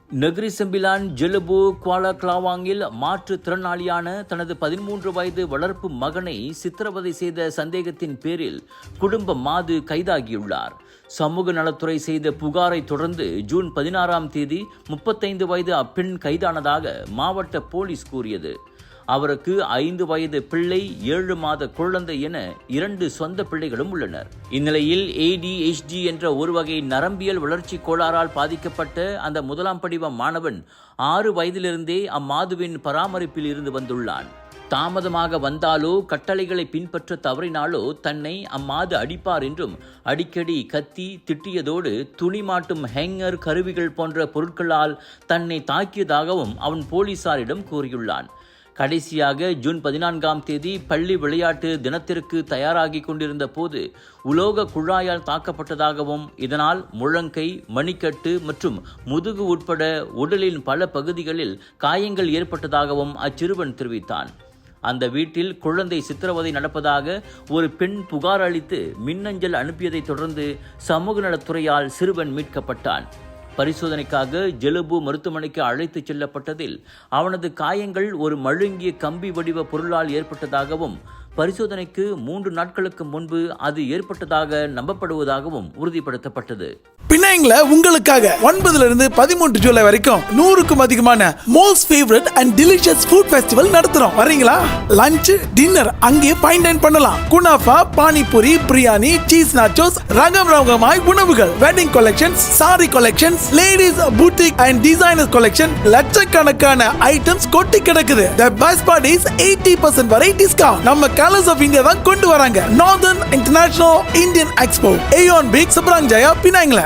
Negeri Sembilan Jelebu Kuala கிளாவாங்கில் மாற்றுத்திறனாளியான தனது 13 வயது வளர்ப்பு மகனை சித்திரவதை செய்த சந்தேகத்தின் பேரில் குடும்ப மாது கைதாகியுள்ளார். சமூக நலத்துறை செய்த புகாரை தொடர்ந்து ஜூன் 16ஆம் தேதி 35 வயது அப்பெண் கைதானதாக மாவட்ட போலீஸ் கூறியது. அவருக்கு 5 வயது பிள்ளை, 7 மாத குழந்தை என 2 சொந்த பிள்ளைகளும் உள்ளனர். இந்நிலையில் ADHD என்ற ஒரு வகை நரம்பியல் வளர்ச்சி கோளாறால் பாதிக்கப்பட்ட அந்த முதலாம் படிவ மாணவன் 6 வயதிலிருந்தே அம்மாதுவின் பராமரிப்பில் இருந்து வந்துள்ளான். தாமதமாக வந்தாலோ கட்டளைகளை பின்பற்ற தவறினாலோ தன்னை அம்மாது அடிப்பார் என்றும் அடிக்கடி கத்தி திட்டியதோடு துணி மாட்டும் ஹேங்கர், கருவிகள் போன்ற பொருட்களால் தன்னை தாக்கியதாகவும் அவன் போலீசாரிடம் கூறியுள்ளான். கடைசியாக ஜூன் 14ஆம் தேதி பள்ளி விளையாட்டு தினத்திற்கு தயாராகி கொண்டிருந்த போது உலோக குழாயால் தாக்கப்பட்டதாகவும் இதனால் முழங்கை, மணிக்கட்டு மற்றும் முதுகு உட்பட உடலின் பல பகுதிகளில் காயங்கள் ஏற்பட்டதாகவும் அச்சிறுவன் தெரிவித்தான். அந்த வீட்டில் குழந்தை சித்திரவதை நடப்பதாக ஒரு பெண் புகார் அளித்து மின்னஞ்சல் அனுப்பியதை தொடர்ந்து சமூக நலத்துறையால் சிறுவன் மீட்கப்பட்டான். பரிசோதனைக்காக ஜெலுபு மருத்துவமனைக்கு அழைத்துச் செல்லப்பட்டதில் அவனது காயங்கள் ஒரு மழுங்கிய கம்பி வடிவ பொருளால் ஏற்பட்டதாகவும் பரிசோதனைக்கு 3 நாட்களுக்கு முன்பு அது ஏற்பட்டதாக நம்பப்படுவதாகவும் உறுதிப்படுத்தப்பட்டது. பினாங்ல உங்களுக்காக 9 இருந்து 13 ஜூலை வரைக்கும் 100க்கும் அதிகமான most favourite and delicious food festival நடத்துறோம். வரீங்களா? லஞ்ச், டின்னர் அங்கேயே ஃபைன் டைன் பண்ணலாம். குனாஃபா, பானிபூரி, பிரியாணி, சீஸ் நாச்சோஸ், ரகமாய் உணவுகள், wedding collections, sari collections, ladies boutique and designer collection, லட்சக்கணக்கான ஐட்டம்ஸ் கொட்டி கிடக்குது. The best part is 80% வரை டிஸ்கவுண்ட். நம்ம கலர்ஸ் ஆஃப் இந்தியா தான் கொண்டு வராங்க. Northern international Indian expo, Aeon Big, Subang Jaya, பினாங்ல.